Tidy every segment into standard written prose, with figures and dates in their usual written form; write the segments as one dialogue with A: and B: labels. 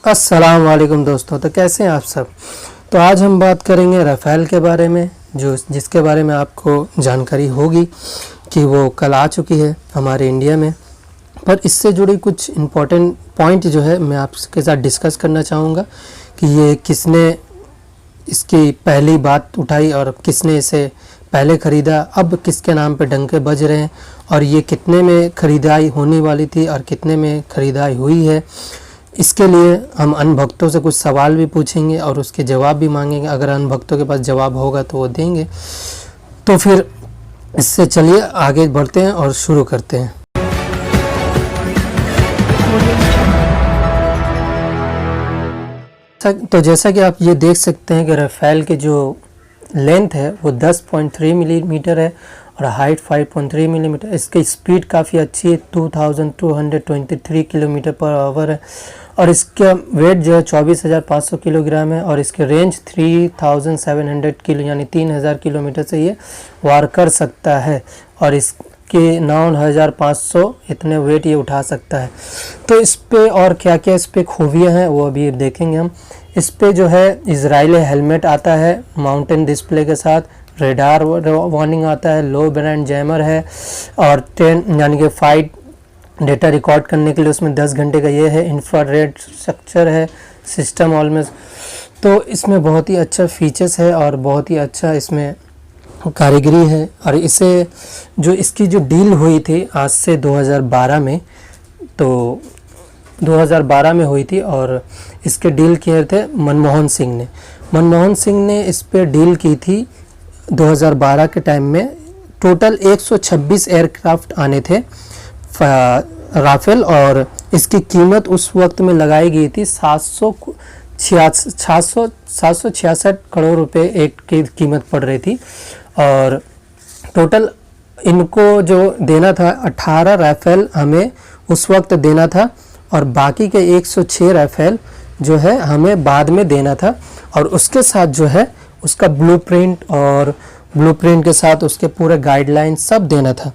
A: अस्सलाम वालेकुम दोस्तों। तो कैसे हैं आप सब। तो आज हम बात करेंगे राफेल के बारे में, जिसके बारे में आपको जानकारी होगी कि वो कल आ चुकी है हमारे इंडिया में। पर इससे जुड़ी कुछ इम्पोर्टेंट पॉइंट जो है मैं आपके साथ डिस्कस करना चाहूँगा कि ये किसने इसकी पहली बात उठाई और किसने इसे पहले ख़रीदा, अब किसके नाम पे डंके बज रहे हैं और ये कितने में ख़रीदाई होने वाली थी और कितने में ख़रीदाई हुई है। इसके लिए हम अनभक्तों से कुछ सवाल भी पूछेंगे और उसके जवाब भी मांगेंगे। अगर अनभक्तों के पास जवाब होगा तो वो देंगे। तो फिर इससे चलिए आगे बढ़ते हैं और शुरू करते हैं। तो जैसा कि आप ये देख सकते हैं कि राफेल की जो लेंथ है वो 10.3 मिलीमीटर है और हाइट 5.3 मिलीमीटर। इसकी स्पीड काफ़ी अच्छी है, 2223 किलोमीटर पर आवर है और इसका वेट जो है 24,500 किलोग्राम है और इसके रेंज 3700 किलो यानी 3000 किलोमीटर से ये वार कर सकता है और इसके 9500 इतने वेट ये उठा सकता है। तो इस पे और क्या क्या इस पे खूबियाँ हैं वो अभी देखेंगे हम। इस पे जो है इजराइली हेलमेट आता है माउंटेन डिस्प्ले के साथ, रेडार वार्निंग आता है, लो बैंड जैमर है और 10 यानी कि फाइट डेटा रिकॉर्ड करने के लिए उसमें 10 घंटे का ये है, इंफ्रारेड स्ट्रक्चर है सिस्टम ऑलमोस्ट। तो इसमें बहुत ही अच्छा फीचर्स है और बहुत ही अच्छा इसमें कारीगरी है। और इसे जो इसकी जो डील हुई थी आज से 2012 में, तो 2012 में हुई थी और इसके डील किए थे मनमोहन सिंह ने इस पे डील की थी 2012 के टाइम में। टोटल 126 एयरक्राफ्ट आने थे राफेल और इसकी कीमत उस वक्त में लगाई गई थी 766 करोड़ रुपए एक की कीमत पड़ रही थी। और टोटल इनको जो देना था 18 राफेल हमें उस वक्त देना था और बाकी के 106 राफेल जो है हमें बाद में देना था और उसके साथ जो है उसका ब्लूप्रिंट के साथ उसके पूरे गाइडलाइन सब देना था।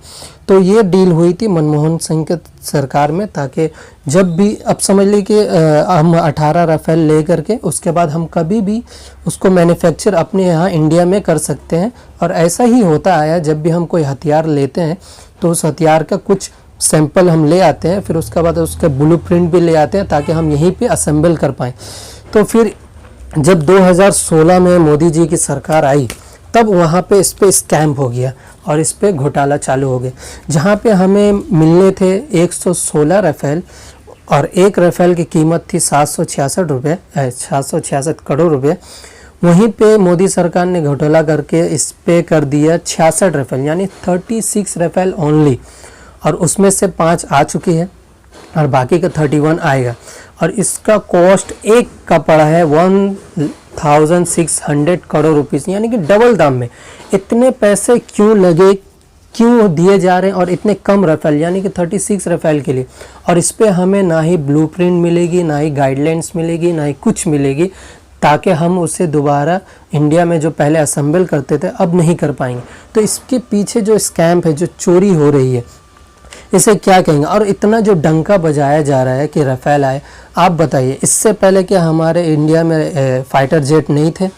A: तो ये डील हुई थी मनमोहन सिंह के सरकार में, ताकि जब भी अब समझ ली कि हम 18 राफेल ले करके उसके बाद हम कभी भी उसको मैन्युफैक्चर अपने यहाँ इंडिया में कर सकते हैं। और ऐसा ही होता आया, जब भी हम कोई हथियार लेते हैं तो उस हथियार का कुछ सैंपल हम ले आते हैं, फिर उसके बाद उसका ब्लूप्रिंट भी ले आते हैं ताकि हम यहीं पे असेंबल कर पाएँ। तो फिर जब 2016 में मोदी जी की सरकार आई तब वहाँ पे इस पे स्कैम हो गया और इस पे घोटाला चालू हो गया। जहाँ पे हमें मिलने थे 116 राफेल और एक राफेल की कीमत थी 766 करोड़ रुपए, वहीं पे मोदी सरकार ने घोटाला करके इस पे कर दिया 66 राफेल यानी 36 राफेल ओनली और उसमें से 5 आ चुकी है और बाकी का 31 आएगा और इसका कॉस्ट एक का पड़ा है 1600 करोड़ रुपीस यानी कि डबल दाम में। इतने पैसे क्यों लगे, क्यों दिए जा रहे हैं और इतने कम राफेल यानी कि 36 राफेल के लिए। और इस पे हमें ना ही ब्लूप्रिंट मिलेगी, ना ही गाइडलाइंस मिलेगी, ना ही कुछ मिलेगी, ताकि हम उसे दोबारा इंडिया में जो पहले असेंबल करते थे अब नहीं कर पाएंगे। तो इसके पीछे जो स्कैम है, जो चोरी हो रही है, इसे क्या कहेंगे। और इतना जो डंका बजाया जा रहा है कि राफेल आए, आप बताइए इससे पहले क्या हमारे इंडिया में फाइटर जेट नहीं थे?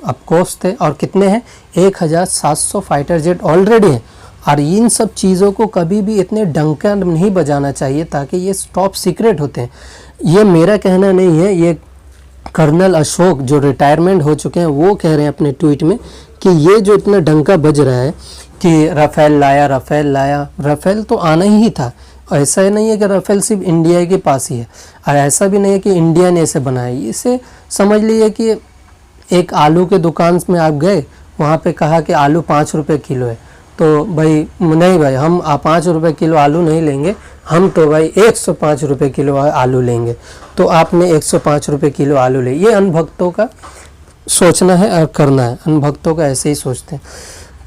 A: ऑफकोर्स थे। और कितने हैं? 1700 फाइटर जेट ऑलरेडी हैं। और इन सब चीज़ों को कभी भी इतने डंका नहीं बजाना चाहिए, ताकि ये टॉप सीक्रेट होते हैं। ये मेरा कहना नहीं है, ये कर्नल अशोक जो रिटायरमेंट हो चुके हैं वो कह रहे हैं अपने ट्वीट में कि ये जो इतना डंका बज रहा है कि राफेल लाया, राफेल तो आना ही था। ऐसा नहीं है कि राफेल सिर्फ इंडिया के पास ही है और ऐसा भी नहीं है कि इंडिया ने इसे बनाया। इसे समझ लीजिए कि एक आलू के दुकान में आप गए, वहाँ पे कहा कि आलू 5 रुपये किलो है, तो भाई नहीं भाई हम 5 रुपये किलो आलू नहीं लेंगे, हम तो भाई 105 रुपये किलो आलू लेंगे। तो आपने 105 रुपये किलो आलू ले। ये अनभक्तों का सोचना है और करना है, अनभक्तों का ऐसे ही सोचते हैं।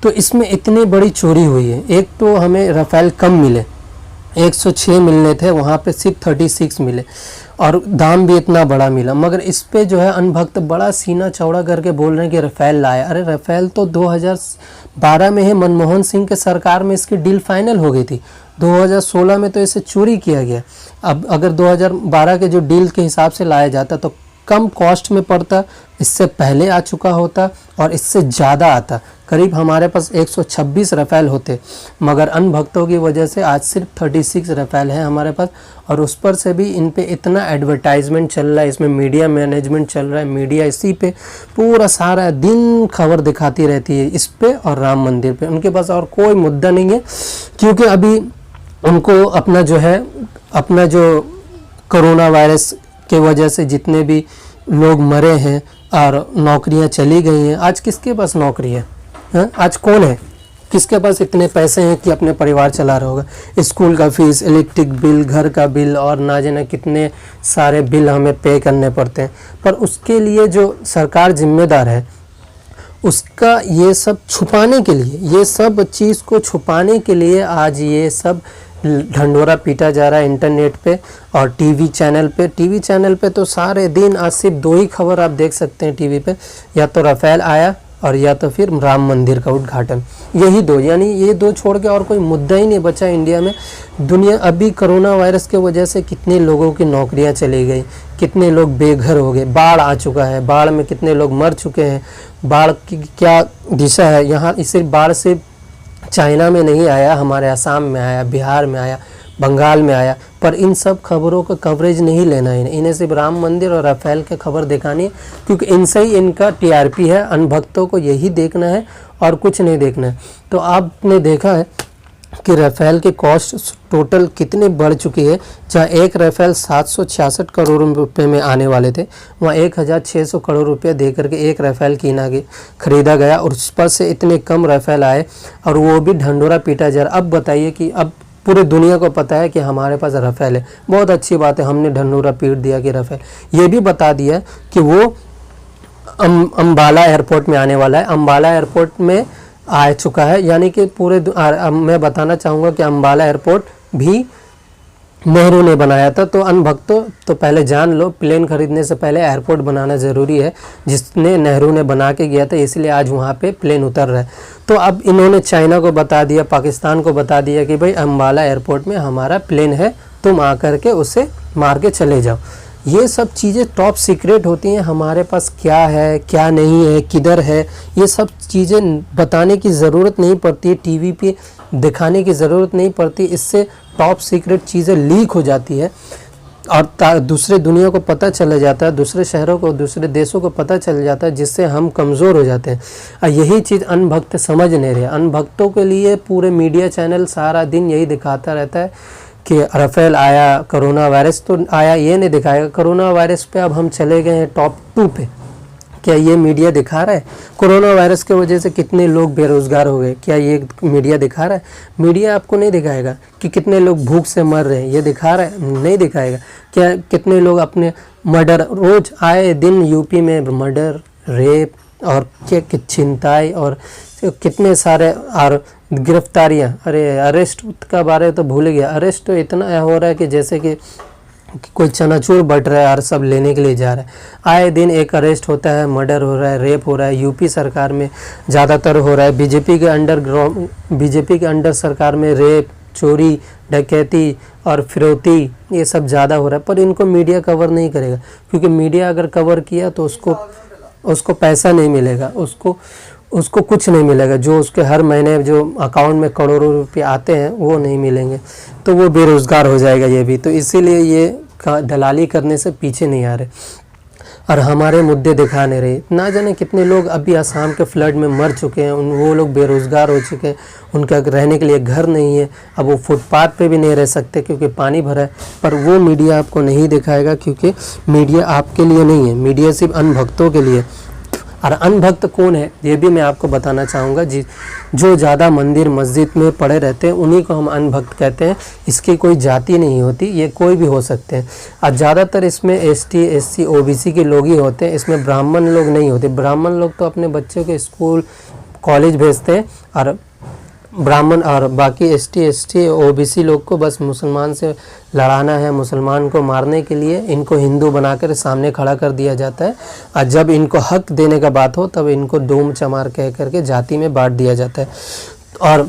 A: तो इसमें इतनी बड़ी चोरी हुई है। एक तो हमें राफेल कम मिले, 106 मिलने थे, वहाँ पे सिर्फ 36 मिले और दाम भी इतना बड़ा मिला। मगर इस पे जो है अनभक्त बड़ा सीना चौड़ा करके बोल रहे हैं कि राफेल लाया। अरे राफेल तो 2012 में है, मनमोहन सिंह के सरकार में इसकी डील फाइनल हो गई थी। 2016 में तो इसे चोरी किया गया। अब अगर 2012 के जो डील के हिसाब से लाया जाता तो कम कॉस्ट में पड़ता, इससे पहले आ चुका होता और इससे ज़्यादा आता। करीब हमारे पास 126 रफ़ेल होते, मगर अन्य भक्तों की वजह से आज सिर्फ 36 रफ़ेल है हमारे पास। और उस पर से भी इन पे इतना एडवर्टाइजमेंट चल रहा है, इसमें मीडिया मैनेजमेंट चल रहा है, मीडिया इसी पे पूरा सारा दिन खबर दिखाती रहती है, इस पे और राम मंदिर पे। उनके पास और कोई मुद्दा नहीं है, क्योंकि अभी उनको अपना जो कोरोना वायरस के वजह से जितने भी लोग मरे हैं और नौकरियां चली गई हैं, आज किसके पास नौकरी है? हाँ, आज कौन है किसके पास इतने पैसे हैं कि अपने परिवार चला रहा होगा? स्कूल का फीस, इलेक्ट्रिक बिल, घर का बिल और ना जाने कितने सारे बिल हमें पे करने पड़ते हैं। पर उसके लिए जो सरकार जिम्मेदार है, उसका ये सब छुपाने के लिए, ये सब चीज़ को छुपाने के लिए आज ये सब ढंढोरा पीटा जा रहा है इंटरनेट पे और टीवी चैनल पे तो सारे दिन आज सिर्फ 2 ही खबर आप देख सकते हैं टीवी पे, या तो राफेल आया और या तो फिर राम मंदिर का उद्घाटन। यही 2, यानी ये 2 छोड़ के और कोई मुद्दा ही नहीं बचा इंडिया में। दुनिया अभी कोरोना वायरस के वजह से कितने लोगों की नौकरियां चली गई, कितने लोग बेघर हो गए, बाढ़ आ चुका है, बाढ़ में कितने लोग मर चुके हैं। बाढ़ की क्या दिशा है यहाँ? इस बाढ़ से चाइना में नहीं आया, हमारे असम में आया, बिहार में आया, बंगाल में आया। पर इन सब खबरों का कवरेज नहीं लेना है, इन्हें सिर्फ राम मंदिर और राफेल के खबर दिखानी है, क्योंकि इनसे ही इनका टीआरपी है। अनभक्तों को यही देखना है और कुछ नहीं देखना है। तो आपने देखा है कि राफेल के कॉस्ट टोटल कितने बढ़ चुकी है। जहाँ एक राफेल 766 करोड़ रुपए में आने वाले थे, वहाँ 1600 करोड़ रुपए दे करके एक राफेल खरीदा गया और उस पर से इतने कम राफेल आए और वो भी ढंढोरा पीटा जा रहा। अब बताइए कि अब पूरे दुनिया को पता है कि हमारे पास राफेल है, बहुत अच्छी बात है, हमने ढंढोरा पीट दिया कि राफेल। ये भी बता दिया कि वो अम्बाला एयरपोर्ट में आने वाला है, अम्बाला एयरपोर्ट में आ चुका है। यानी कि मैं बताना चाहूँगा कि अम्बाला एयरपोर्ट भी नेहरू ने बनाया था। तो अनभक्तों, तो पहले जान लो, प्लेन खरीदने से पहले एयरपोर्ट बनाना ज़रूरी है, जिसने नेहरू ने बना के गया था, इसलिए आज वहाँ पे प्लेन उतर रहा है। तो अब इन्होंने चाइना को बता दिया, पाकिस्तान को बता दिया कि भाई अम्बाला एयरपोर्ट में हमारा प्लेन है, तुम आकर के उसे मार के चले जाओ। ये सब चीज़ें टॉप सीक्रेट होती हैं। हमारे पास क्या है, क्या नहीं है, किधर है, ये सब चीज़ें बताने की ज़रूरत नहीं पड़ती है, टीवी पे दिखाने की ज़रूरत नहीं पड़ती। इससे टॉप सीक्रेट चीज़ें लीक हो जाती है और दूसरे दुनिया को पता चला जाता है, दूसरे शहरों को, दूसरे देशों को पता चल जाता है, जिससे हम कमज़ोर हो जाते हैं। और यही चीज़ अनभक्त समझ नहीं रहे। अनभक्तों के लिए पूरे मीडिया चैनल सारा दिन यही दिखाता रहता है कि राफेल आया, कोरोना वायरस तो आया, ये नहीं दिखाएगा। कोरोना वायरस पे अब हम चले गए हैं टॉप 2 पे, क्या ये मीडिया दिखा रहा है? कोरोना वायरस के वजह से कितने लोग बेरोज़गार हो गए, क्या ये मीडिया दिखा रहा है? मीडिया आपको नहीं दिखाएगा कि कितने लोग भूख से मर रहे हैं, ये दिखा रहा है? नहीं दिखाएगा। क्या कितने लोग अपने मर्डर, रोज़ आए दिन यूपी में मर्डर, रेप और क्या छिनताई और कितने सारे और गिरफ्तारियां। अरे अरेस्ट का बारे तो भूल गया, अरेस्ट तो इतना हो रहा है कि जैसे कि कोई चनाचूर बट रहा है और सब लेने के लिए जा रहा है। आए दिन एक अरेस्ट होता है, मर्डर हो रहा है, रेप हो रहा है। यूपी सरकार में ज़्यादातर हो रहा है, बीजेपी के अंडर सरकार में रेप, चोरी, डकैती और फिरौती ये सब ज़्यादा हो रहा है। पर इनको मीडिया कवर नहीं करेगा, क्योंकि मीडिया अगर कवर किया तो उसको पैसा नहीं मिलेगा, उसको कुछ नहीं मिलेगा। जो उसके हर महीने जो अकाउंट में करोड़ों रुपए आते हैं वो नहीं मिलेंगे, तो वो बेरोज़गार हो जाएगा ये भी। तो इसीलिए ये दलाली करने से पीछे नहीं आ रहे और हमारे मुद्दे दिखा नहीं रहे। ना जाने कितने लोग अभी असम के फ्लड में मर चुके हैं, वो लोग बेरोज़गार हो चुके हैं, उनका रहने के लिए घर नहीं है, अब वो फुटपाथ पे भी नहीं रह सकते क्योंकि पानी भरा है। पर वो मीडिया आपको नहीं दिखाएगा, क्योंकि मीडिया आपके लिए नहीं है, मीडिया सिर्फ अनभक्तों के लिए। और अनभक्त कौन है ये भी मैं आपको बताना चाहूँगा। जो ज़्यादा मंदिर मस्जिद में पड़े रहते हैं उन्हीं को हम अनभक्त कहते हैं। इसकी कोई जाति नहीं होती, ये कोई भी हो सकते हैं। और ज़्यादातर इसमें ST SC OBC के लोग ही होते हैं, इसमें ब्राह्मण लोग नहीं होते। ब्राह्मण लोग तो अपने बच्चों के स्कूल कॉलेज भेजते हैं, और ब्राह्मण और बाकी ST ST OBC लोग को बस मुसलमान से लड़ाना है, मुसलमान को मारने के लिए इनको हिंदू बनाकर सामने खड़ा कर दिया जाता है। और जब इनको हक देने का बात हो तब इनको डूम चमार कह करके जाति में बांट दिया जाता है। और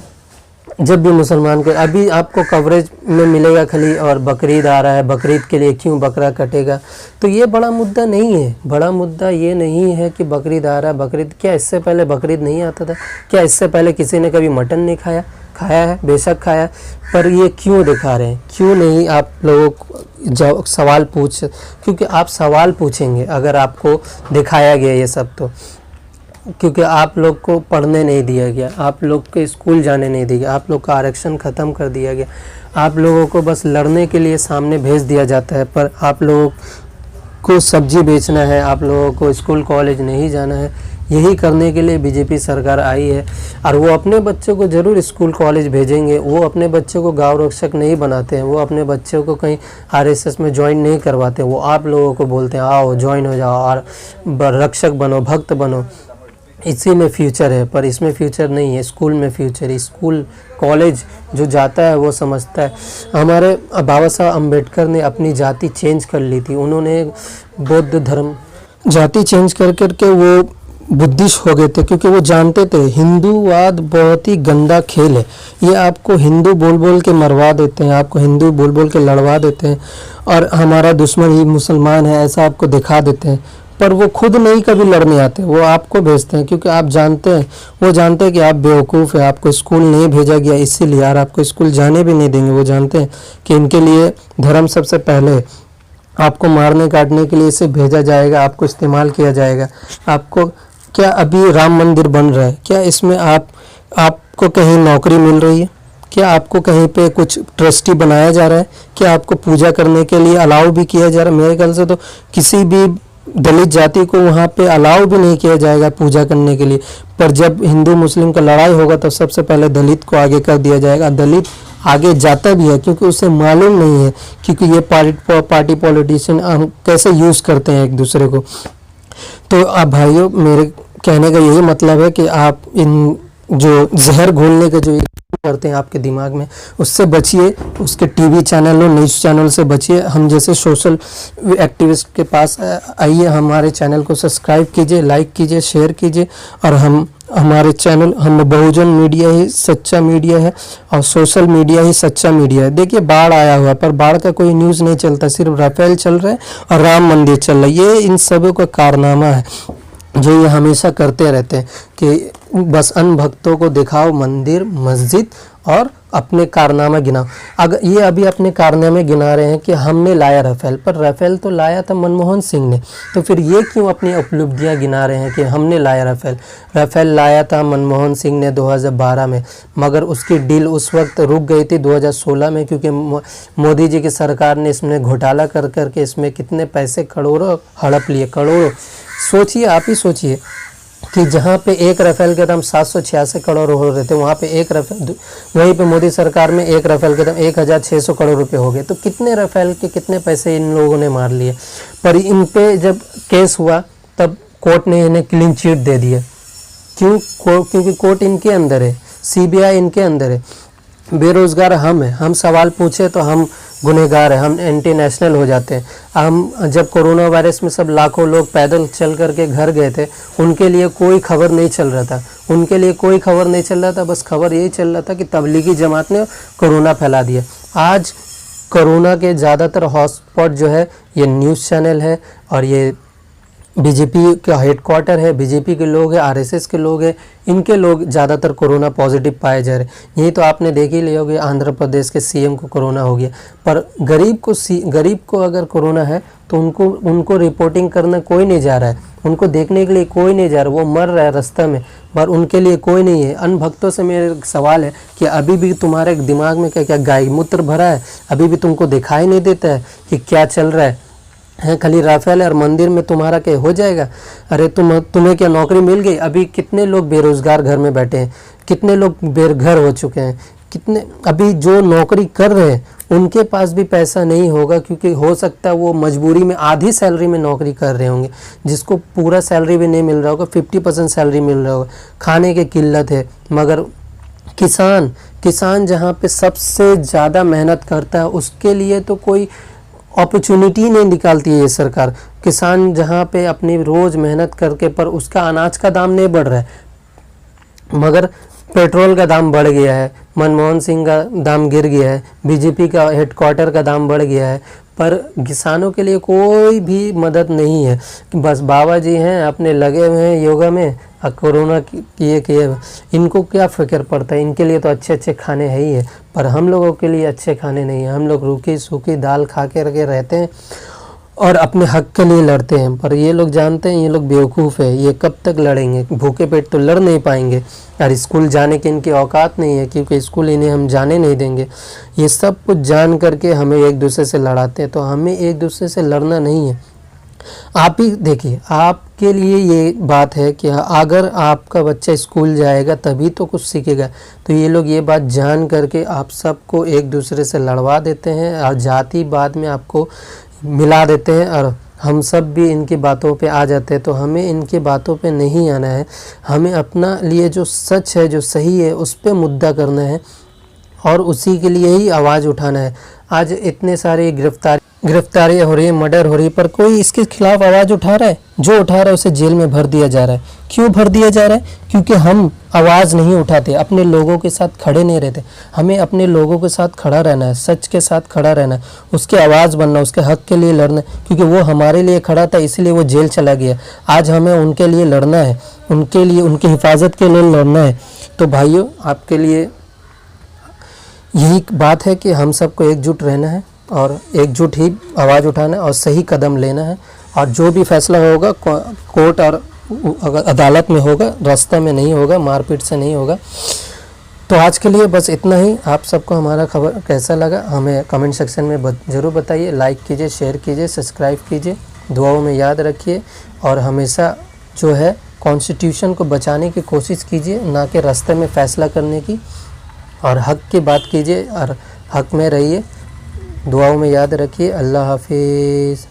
A: जब भी मुसलमान के अभी आपको कवरेज में मिलेगा खाली, और बकरीद आ रहा है, बकरीद के लिए क्यों बकरा कटेगा, तो ये बड़ा मुद्दा नहीं है। बड़ा मुद्दा ये नहीं है कि बकरीद आ रहा है, बकरीद क्या इससे पहले बकरीद नहीं आता था? क्या इससे पहले किसी ने कभी मटन नहीं खाया? खाया है, बेशक खाया, पर ये क्यों दिखा रहे हैं? क्यों नहीं आप लोगों को जब सवाल पूछ, क्योंकि आप सवाल पूछेंगे अगर आपको दिखाया गया ये सब, तो क्योंकि आप लोग को पढ़ने नहीं दिया गया, आप लोग के स्कूल जाने नहीं दिया गया, आप लोग का आरक्षण ख़त्म कर दिया गया, आप लोगों को बस लड़ने के लिए सामने भेज दिया जाता है, पर आप लोगों को सब्जी बेचना है, आप लोगों को स्कूल कॉलेज नहीं जाना है। यही करने के लिए बीजेपी सरकार आई है, और वो अपने बच्चों को ज़रूर स्कूल कॉलेज भेजेंगे। वो अपने बच्चों को गाँव रक्षक नहीं बनाते हैं, वो अपने बच्चों को कहीं आरएसएस में ज्वाइन नहीं करवाते। वो आप लोगों को बोलते हैं आओ ज्वाइन हो जाओ और रक्षक बनो, भक्त बनो, इसी में फ्यूचर है। पर इसमें फ्यूचर नहीं है, स्कूल में फ्यूचर है। स्कूल कॉलेज जो जाता है वो समझता है। हमारे बाबा साहब अम्बेडकर ने अपनी जाति चेंज कर ली थी, उन्होंने बौद्ध धर्म जाति चेंज कर करके वो बुद्धिस्ट हो गए थे, क्योंकि वो जानते थे हिंदूवाद बहुत ही गंदा खेल है। ये आपको हिंदू बोल बोल के मरवा देते हैं, आपको हिंदू बोल बोल के लड़वा देते हैं, और हमारा दुश्मन ही मुसलमान है ऐसा आपको दिखा देते हैं। पर वो खुद नहीं कभी लड़ने आते, वो आपको भेजते हैं, क्योंकि आप जानते हैं, वो जानते हैं कि आप बेवकूफ़ है, आपको स्कूल नहीं भेजा गया इसीलिए, और आपको स्कूल जाने भी नहीं देंगे। वो जानते हैं कि इनके लिए धर्म सबसे पहले है, आपको मारने काटने के लिए इसे भेजा जाएगा, आपको इस्तेमाल किया जाएगा। आपको क्या अभी राम मंदिर बन रहा है, क्या इसमें आपको कहीं नौकरी मिल रही है? क्या आपको कहीं पे कुछ ट्रस्टी बनाया जा रहा है? क्या आपको पूजा करने के लिए अलाउ भी किया जा रहा है? मेरे ख्याल से तो किसी भी दलित जाति को वहाँ पे अलाउ भी नहीं किया जाएगा पूजा करने के लिए। पर जब हिंदू मुस्लिम का लड़ाई होगा तो सबसे पहले दलित को आगे कर दिया जाएगा। दलित आगे जाता भी है, क्योंकि उसे मालूम नहीं है क्योंकि ये पार्टी पॉलिटिशियन कैसे यूज़ करते हैं एक दूसरे को। तो अब भाइयों, मेरे कहने का यही मतलब है कि आप इन जो जहर घोलने का जो करते हैं आपके दिमाग में, उससे बचिए। उसके टीवी चैनल और न्यूज़ चैनल से बचिए। हम जैसे सोशल एक्टिविस्ट के पास आइए, हमारे चैनल को सब्सक्राइब कीजिए, लाइक कीजिए, शेयर कीजिए। और हमारे चैनल, हम बहुजन मीडिया ही सच्चा मीडिया है और सोशल मीडिया ही सच्चा मीडिया है। देखिए बाढ़ आया हुआ है, पर बाढ़ का कोई न्यूज़ नहीं चलता, सिर्फ राफेल चल रहा है और राम मंदिर चल रहा है। ये इन सबों का कारनामा है जो ये हमेशा करते रहते हैं कि बस अन्य भक्तों को दिखाओ मंदिर मस्जिद और अपने कारनामा गिनाओ। अगर ये अभी अपने कारनामे गिना रहे हैं कि हमने लाया राफेल, पर राफेल तो लाया था मनमोहन सिंह ने, तो फिर ये क्यों अपनी उपलब्धियां गिना रहे हैं कि हमने लाया राफेल? राफेल लाया था मनमोहन सिंह ने 2012 में, मगर उसकी डील उस वक्त रुक गई थी 2016 में, क्योंकि मोदी जी की सरकार ने इसमें घोटाला कर करके इसमें कितने पैसे करोड़ों हड़प लिए, करोड़ों। सोचिए, आप ही सोचिए कि जहाँ पे एक राफेल के दाम 786 करोड़ हो रहे थे, वहाँ पे एक राफेल, वहीं पे मोदी सरकार में एक राफेल के दाम 1600 करोड़ रुपए हो गए। तो कितने राफेल के कितने पैसे इन लोगों ने मार लिए। पर इन पे जब केस हुआ तब कोर्ट ने इन्हें क्लीन चिट दे दिया। क्योंकि कोर्ट इनके अंदर है, सीबीआई इनके अंदर है। बेरोज़गार हम हैं, हम सवाल पूछे तो हम गुनहगार हैं, हम एंटी नेशनल हो जाते हैं। हम जब कोरोना वायरस में सब लाखों लोग पैदल चल करके घर गए थे, उनके लिए कोई खबर नहीं चल रहा था, उनके लिए कोई खबर नहीं चल रहा था। बस खबर यही चल रहा था कि तबलीगी जमात ने कोरोना फैला दिया। आज कोरोना के ज़्यादातर हॉटस्पॉट जो है ये न्यूज़ चैनल है, और ये बीजेपी का हेडक्वार्टर है, बीजेपी के लोग हैं, आरएसएस के लोग हैं, इनके लोग ज़्यादातर कोरोना पॉजिटिव पाए जा रहे हैं। यही तो आपने देख ही लिया होगा, आंध्र प्रदेश के सीएम को कोरोना हो गया। पर गरीब को अगर कोरोना है तो उनको रिपोर्टिंग करना कोई नहीं जा रहा है, उनको देखने के लिए कोई नहीं जा रहा, वो मर रहा है रास्ते में, पर उनके लिए कोई नहीं है। अन्य भक्तों से मेरा सवाल है कि अभी भी तुम्हारे दिमाग में क्या गाय मूत्र भरा है? अभी भी तुमको दिखाई नहीं देता है कि क्या चल रहा है? खाली राफेल और मंदिर में तुम्हारा क्या हो जाएगा? अरे तुम्हें क्या नौकरी मिल गई? अभी कितने लोग बेरोजगार घर में बैठे हैं, कितने लोग बेघर हो चुके हैं, कितने अभी जो नौकरी कर रहे हैं उनके पास भी पैसा नहीं होगा, क्योंकि हो सकता है वो मजबूरी में आधी सैलरी में नौकरी कर रहे होंगे, जिसको पूरा सैलरी भी नहीं मिल रहा होगा, 50% सैलरी मिल रहा होगा। खाने की किल्लत है। मगर किसान जहाँ पे सबसे ज़्यादा मेहनत करता है उसके लिए तो कोई अपॉर्चुनिटी नहीं निकालती है ये सरकार। किसान जहाँ पे अपनी रोज़ मेहनत करके, पर उसका अनाज का दाम नहीं बढ़ रहा है, मगर पेट्रोल का दाम बढ़ गया है, मनमोहन सिंह का दाम गिर गया है, बीजेपी का हेडक्वार्टर का दाम बढ़ गया है, पर किसानों के लिए कोई भी मदद नहीं है। बस बाबा जी हैं अपने लगे हुए हैं योगा में, और कोरोना किए इनको क्या फ़िक्र पड़ता है। इनके लिए तो अच्छे अच्छे खाने है ही है, पर हम लोगों के लिए अच्छे खाने नहीं है। हम लोग रूखी सूखी दाल खा के रखे रहते हैं और अपने हक के लिए लड़ते हैं। पर ये लोग जानते हैं, ये लोग बेवकूफ़ है, ये कब तक लड़ेंगे। भूखे पेट तो लड़ नहीं पाएंगे। और स्कूल जाने की इनकी औकात नहीं है, क्योंकि स्कूल इन्हें हम जाने नहीं देंगे। ये सब कुछ जान करके हमें एक दूसरे से लड़ाते हैं, तो हमें एक दूसरे से लड़ना नहीं है। आप ही देखिए, आपके लिए ये बात है कि अगर आपका बच्चा स्कूल जाएगा तभी तो कुछ सीखेगा। तो ये लोग ये बात जान करके आप सबको एक दूसरे से लड़वा देते हैं और जातिवाद में आपको मिला देते हैं, और हम सब भी इनकी बातों पे आ जाते हैं। तो हमें इनकी बातों पे नहीं आना है। हमें अपना लिए जो सच है, जो सही है, उस पे मुद्दा करना है और उसी के लिए ही आवाज़ उठाना है। आज इतने सारे गिरफ्तारियाँ हो रही है, मर्डर हो रही है, पर कोई इसके खिलाफ आवाज़ उठा रहा है? जो उठा रहा है उसे जेल में भर दिया जा रहा है। क्यों भर दिया जा रहा है? क्योंकि हम आवाज़ नहीं उठाते, अपने लोगों के साथ खड़े नहीं रहते। हमें अपने लोगों के साथ खड़ा रहना है, सच के साथ खड़ा रहना है, उसके आवाज़ बनना, उसके हक के लिए लड़ना है। क्योंकि वो हमारे लिए खड़ा था, इसलिए वो जेल चला गया। आज हमें उनके लिए लड़ना है, उनके लिए, उनकी हिफाजत के लिए लड़ना है। तो भाइयों, आपके लिए यही बात है कि हम सबको एकजुट रहना है और एकजुट ही आवाज़ उठाना है और सही कदम लेना है। और जो भी फैसला होगा कोर्ट और अदालत में होगा, रास्ता में नहीं होगा, मारपीट से नहीं होगा। तो आज के लिए बस इतना ही। आप सबको हमारा खबर कैसा लगा हमें कमेंट सेक्शन में ज़रूर बताइए। लाइक कीजिए, शेयर कीजिए, सब्सक्राइब कीजिए, दुआओं में याद रखिए और हमेशा जो है कॉन्स्टिट्यूशन को बचाने की कोशिश कीजिए, ना कि रास्ते में फ़ैसला करने की। और हक की बात कीजिए और हक में रहिए। दुआओं में याद रखिए। अल्लाह हाफिज़।